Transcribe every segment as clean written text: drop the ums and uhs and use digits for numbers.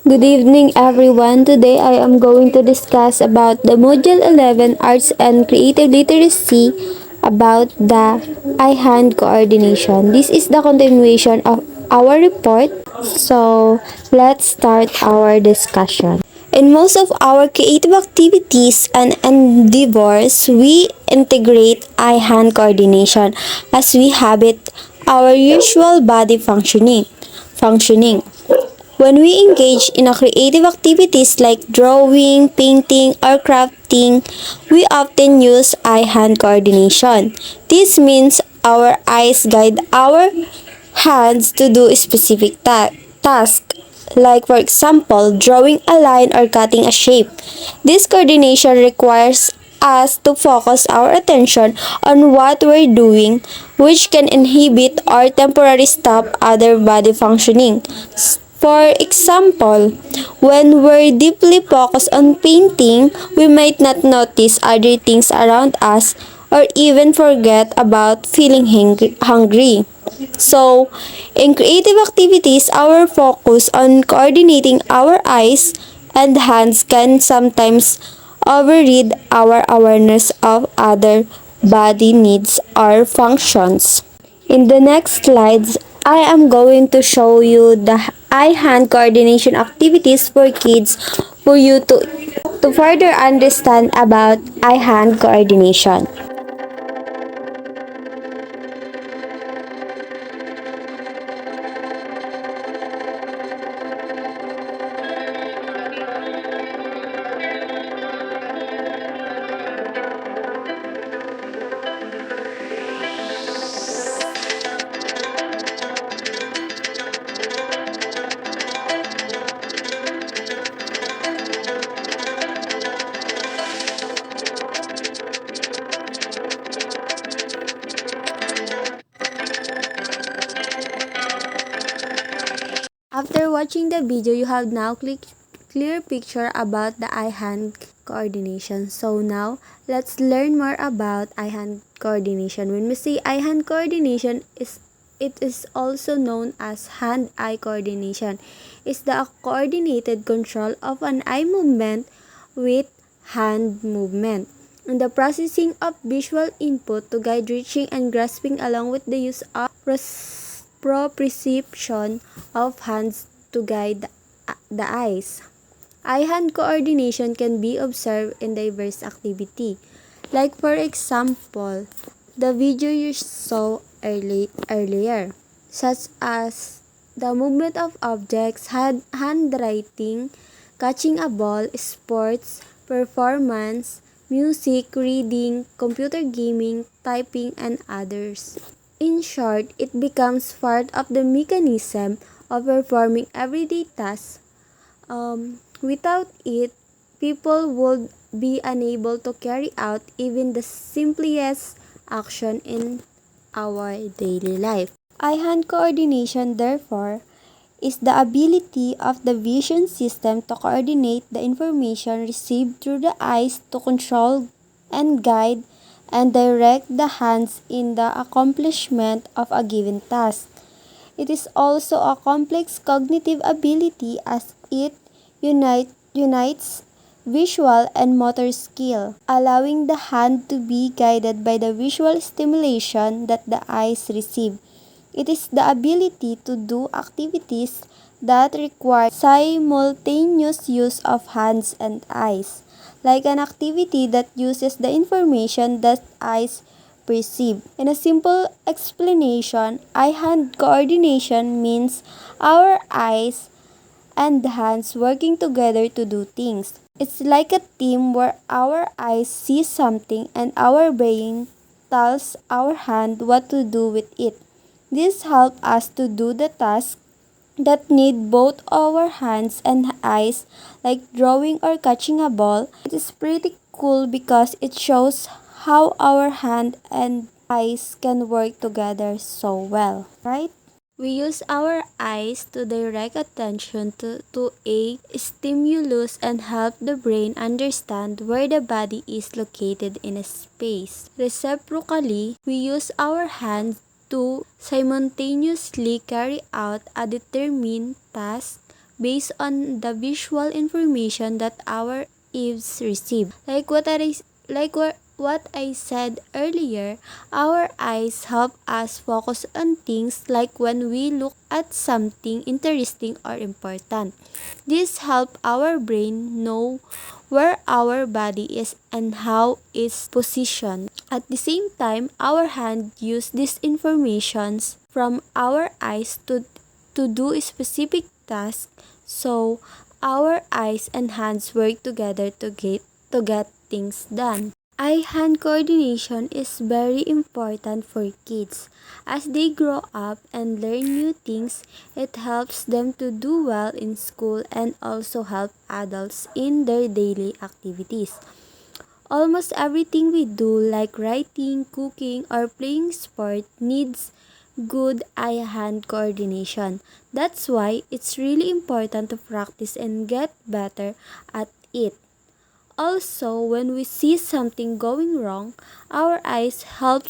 Good evening everyone. Today I am going to discuss about the Module 11 Arts and Creative Literacy about the eye-hand coordination. This is the continuation of our report. So, let's start our discussion. In most of our creative activities and endeavors, we integrate eye-hand coordination as we habit our usual body functioning. When we engage in a creative activities like drawing, painting, or crafting, we often use eye-hand coordination. This means our eyes guide our hands to do a specific task, like for example, drawing a line or cutting a shape. This coordination requires us to focus our attention on what we're doing, which can inhibit or temporarily stop other body functioning. For example, when we're deeply focused on painting, we might not notice other things around us or even forget about feeling hungry. So, in creative activities, our focus on coordinating our eyes and hands can sometimes override our awareness of other body needs or functions. In the next slides, I am going to show you the eye-hand coordination activities for kids for you to further understand about eye-hand coordination. After watching the video, you have now clear picture about the eye-hand coordination. So now, let's learn more about eye-hand coordination. When we say eye-hand coordination, it is also known as hand-eye coordination. It's the coordinated control of an eye movement with hand movement, and the processing of visual input to guide reaching and grasping along with the use of proprioception of hands to guide the eyes. Eye-hand coordination can be observed in diverse activity. Like for example, the video you saw earlier, such as the movement of objects, handwriting, catching a ball, sports, performance, music, reading, computer gaming, typing, and others. In short, it becomes part of the mechanism of performing everyday tasks. Without it, people would be unable to carry out even the simplest action in our daily life. Eye-hand coordination, therefore, is the ability of the vision system to coordinate the information received through the eyes to control and guide and direct the hands in the accomplishment of a given task. It is also a complex cognitive ability as it unites visual and motor skill, allowing the hand to be guided by the visual stimulation that the eyes receive. It is the ability to do activities that require simultaneous use of hands and eyes, like an activity that uses the information that eyes perceive. In a simple explanation, eye-hand coordination means our eyes and hands working together to do things. It's like a team where our eyes see something and our brain tells our hand what to do with it. This helps us to do the tasks that need both our hands and eyes, like drawing or catching a ball. It is pretty cool because it shows how our hand and eyes can work together so well, right? We use our eyes to direct attention to a stimulus and help the brain understand where the body is located in a space. Reciprocally, we use our hands to simultaneously carry out a determined task based on the visual information that our ears receive. What I said earlier, our eyes help us focus on things like when we look at something interesting or important. This helps our brain know where our body is and how it's positioned. At the same time, our hand use these informations from our eyes to do specific tasks, so our eyes and hands work together to get things done. Eye-hand coordination is very important for kids. As they grow up and learn new things, it helps them to do well in school and also help adults in their daily activities. Almost everything we do, like writing, cooking, or playing sport, needs good eye-hand coordination. That's why it's really important to practice and get better at it. Also, when we see something going wrong, our eyes help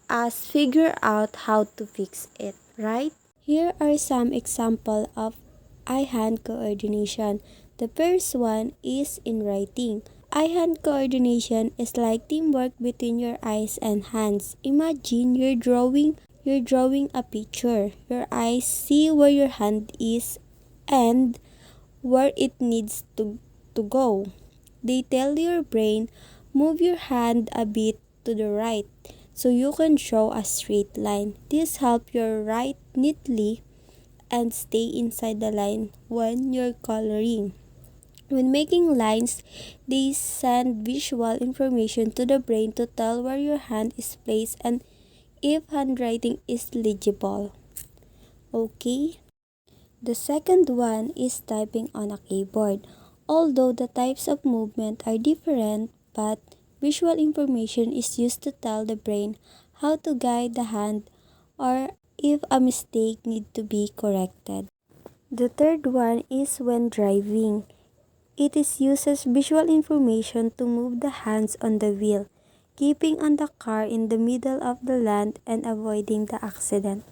us figure out how to fix it, right? Here are some example of eye-hand coordination. The first one is in writing. Eye-hand coordination is like teamwork between your eyes and hands. Imagine you're drawing a picture. Your eyes see where your hand is and where it needs to go. They tell your brain, move your hand a bit to the right so you can draw a straight line. This helps you write neatly and stay inside the line when you're coloring. When making lines, they send visual information to the brain to tell where your hand is placed and if handwriting is legible. Okay? The second one is typing on a keyboard. Although the types of movement are different, but visual information is used to tell the brain how to guide the hand or if a mistake need to be corrected. The third one is when driving. It is uses visual information to move the hands on the wheel, keeping on the car in the middle of the land and avoiding the accident.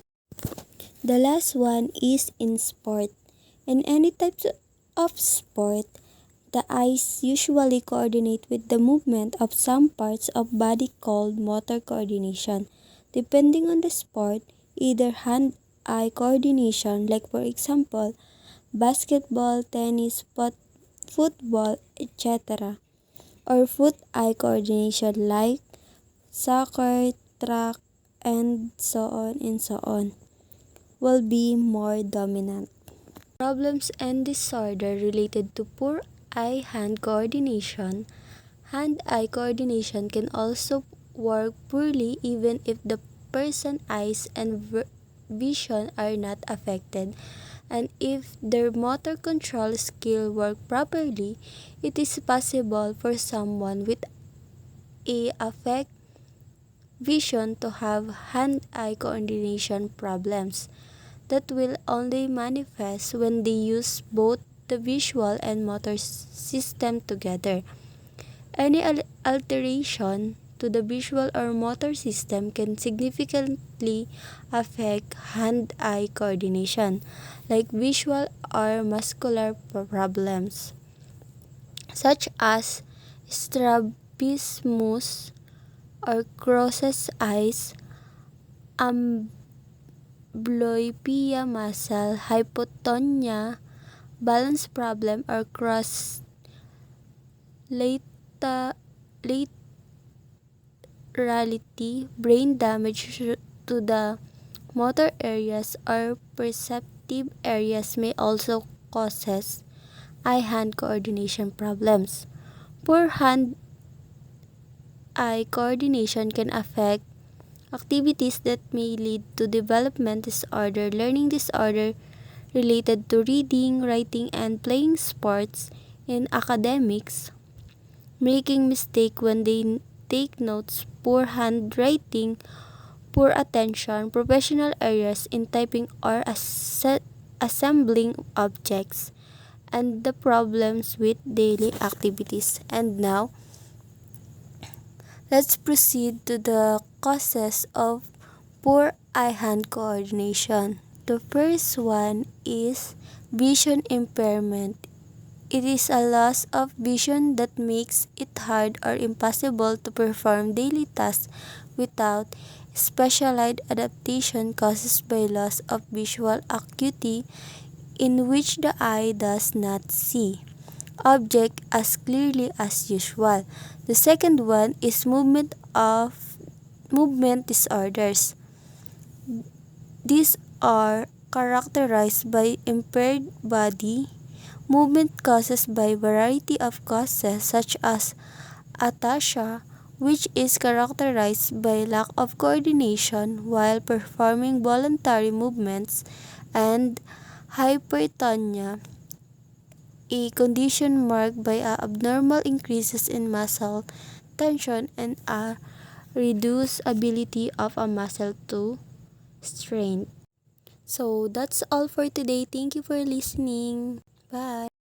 The last one is in sport. In any types of sport, the eyes usually coordinate with the movement of some parts of body called motor coordination. Depending on the sport, either hand-eye coordination, like for example, basketball, tennis, football, etc., or foot-eye coordination like soccer, track, and so on, will be more dominant. Problems and disorder related to poor eye-hand coordination. Hand-eye coordination can also work poorly even if the person's eyes and vision are not affected. And if their motor control skill work properly, it is possible for someone with a affect vision to have hand-eye coordination problems that will only manifest when they use both the visual and motor system together. Any alteration to the visual or motor system can significantly affect hand-eye coordination, like visual or muscular problems, such as strabismus or crosses eyes, amblyopia, muscle hypotonia, balance problem, or cross laterality, brain damage to the motor areas or perceptive areas may also causes eye-hand coordination problems. Poor hand-eye coordination can affect activities that may lead to development disorder, learning disorder related to reading, writing, and playing sports. In academics, making mistake when they take notes, poor handwriting, poor attention, professional errors in typing or assembling objects, and the problems with daily activities. And now, let's proceed to the causes of poor eye-hand coordination. The first one is vision impairment. It is a loss of vision that makes it hard or impossible to perform daily tasks without specialized adaptation caused by loss of visual acuity in which the eye does not see object as clearly as usual. The second one is movement disorders. These are characterized by impaired body movement caused by variety of causes such as ataxia, which is characterized by lack of coordination while performing voluntary movements, and hypertonia, a condition marked by abnormal increases in muscle tension and a reduced ability of a muscle to strain. So that's all for today. Thank you for listening. Bye.